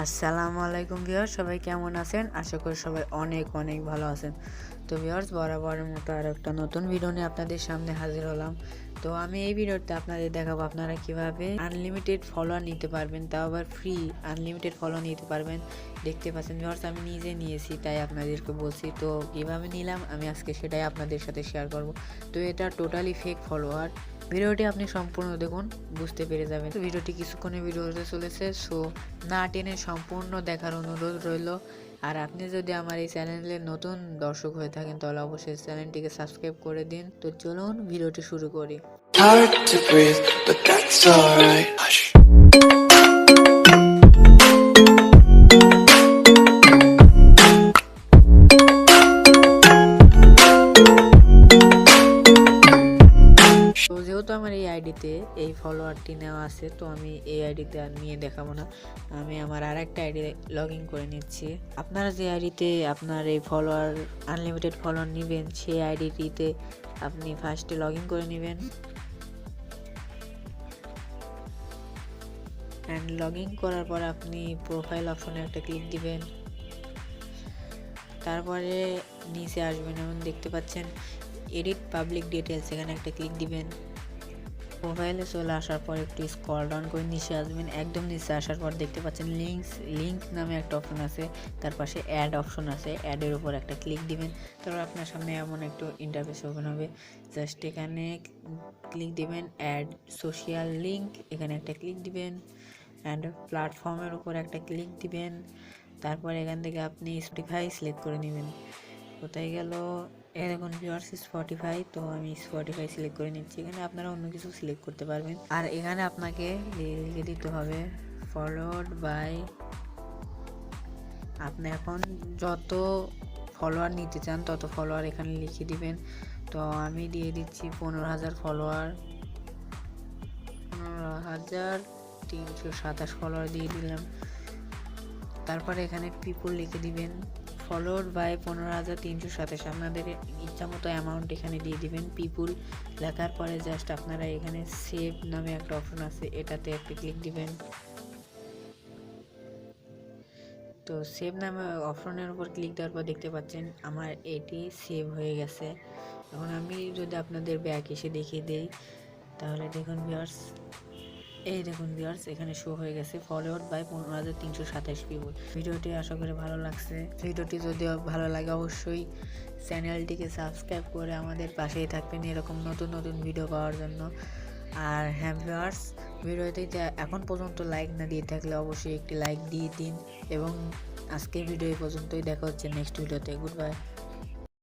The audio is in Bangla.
আসসালামু আলাইকুম ভিউয়ার্স, সবাই কেমন আছেন? আশা করি সবাই অনেক অনেক ভালো আছেন। তো ভিউয়ার্স, বরাবরের মতো আর একটা নতুন ভিডিও নিয়ে আপনাদের সামনে হাজির হলাম। তো আমি এই ভিডিওতে আপনাদের দেখাবো আপনারা কিভাবে আনলিমিটেড ফলোয়ার নিতে পারবেন, তাও আবার ফ্রি আনলিমিটেড ফলো নিতে পারবেন। দেখতে পাচ্ছেন ভিউয়ার্স, আমি নিজে নিয়েছি তাই আপনাদেরকে বলছি। তো কিভাবে নিলাম আমি আজকে সেটাই আপনাদের সাথে শেয়ার করব। তো এটা টোটালি ফেক ফলোয়ার। ভিডিওটি আপনি সম্পূর্ণ দেখুন, বুঝতে পেরে যাবেন। তো ভিডিওটি কিছুক্ষণের ভিডিও হতে চলেছে, সো না টেনে সম্পূর্ণ দেখার অনুরোধ রইল। আর আপনি যদি আমার এই চ্যানেলের নতুন দর্শক হয়ে থাকেন তাহলে অবশ্যই চ্যানেলটিকে সাবস্ক্রাইব করে দিন। তো চলুন ভিডিওটি শুরু করি। Hard to breathe, but that's alright. Hush. তো যেহেতু আমার এই আইডিতে এই ফলোয়ারটি নেওয়া আছে, তো আমি এই আইডিতে আর নিয়ে দেখাবো না। আমি আমার আর একটা আইডি লগ ইন করে নিচ্ছি। আপনারা যে আইডিতে আপনার এই ফলোয়ার আনলিমিটেড ফলোয়ার নেবেন সেই আইডিটিতে আপনি ফার্স্টে লগ ইন করে নেবেন। অ্যান্ড লগ ইন করার পর আপনি প্রোফাইল অপশনে একটা ক্লিক দিবেন। তারপরে নিচে আসবেন এবং দেখতে পাচ্ছেন এডিট পাবলিক ডিটেলস, এখানে একটা ক্লিক দিবেন। প্রোফাইলে চলে আসার পর একটু স্ক্রল ডাউন করে নিচে আসবেন। একদম নিচে আসার পর দেখতে পাচ্ছেন লিঙ্ক নামে একটা অপশন আছে, তার পাশে অ্যাড অপশন আছে, অ্যাডের উপর একটা ক্লিক দিবেন। তারপর আপনার সামনে এমন একটু ইন্টারফেস ওপেন হবে। জাস্ট এখানে ক্লিক দিবেন অ্যাড সোশ্যাল লিঙ্ক, এখানে একটা ক্লিক দিবেন। অ্যান্ড প্ল্যাটফর্মের উপর একটা ক্লিক দিবেন। তারপর এখান থেকে আপনি স্পটিফাই সিলেক্ট করে নেবেন। কোথায় গেল, দেখুন ভিউয়ার্স স্পটিফাই। তো আমি স্পটিফাই সিলেক্ট করে নিচ্ছি। এখানে আপনারা অন্য কিছু সিলেক্ট করতে পারবেন। আর এখানে আপনাকে লিখে দিতে হবে ফলোড বাই, আপনি এখন যত ফলোয়ার নিতে চান তত ফলোয়ার এখানে লিখে দিবেন। তো আমি দিয়ে দিচ্ছি 15,000 ফলোয়ার, 15,327 ফলোয়ার দিয়ে দিলাম। তারপরে এখানে পিপল লিখে দিবেন ফলোড বাই 15,327। আপনাদের ইচ্ছা মতো অ্যামাউন্ট এখানে দিয়ে দিবেন। পিপুল লেখার পরে জাস্ট আপনারা এখানে সেভ নামে একটা অপশন আছে, এটাতে একটা ক্লিক দিবেন। তো সেভ নামে অপশনের উপর ক্লিক দেওয়ার পর দেখতে পাচ্ছেন আমার এটি সেভ হয়ে গেছে। এখন আমি যদি আপনাদের ব্যাক এসে দেখিয়ে দেই তাহলে দেখুন ভিউয়ার্স, এই দেখুন ভিউয়ার্স এখানে শো হয়ে গেছে ফলোড বাই 15,327 পিপল। ভিডিওটি আশা করি ভালো লাগছে। ভিডিওটি যদি ভালো লাগে অবশ্যই চ্যানেলটিকে সাবস্ক্রাইব করে আমাদের পাশেই থাকবেন এরকম নতুন নতুন ভিডিও পাওয়ার জন্য। আর হ্যাঁ ভিউয়ার্স, ভিডিওতে এখন পর্যন্ত লাইক না দিয়ে থাকলে অবশ্যই একটি লাইক দিয়ে দিন। এবং আজকের ভিডিও এই পর্যন্তই, দেখা হচ্ছে নেক্সট ভিডিওতে। Good bye.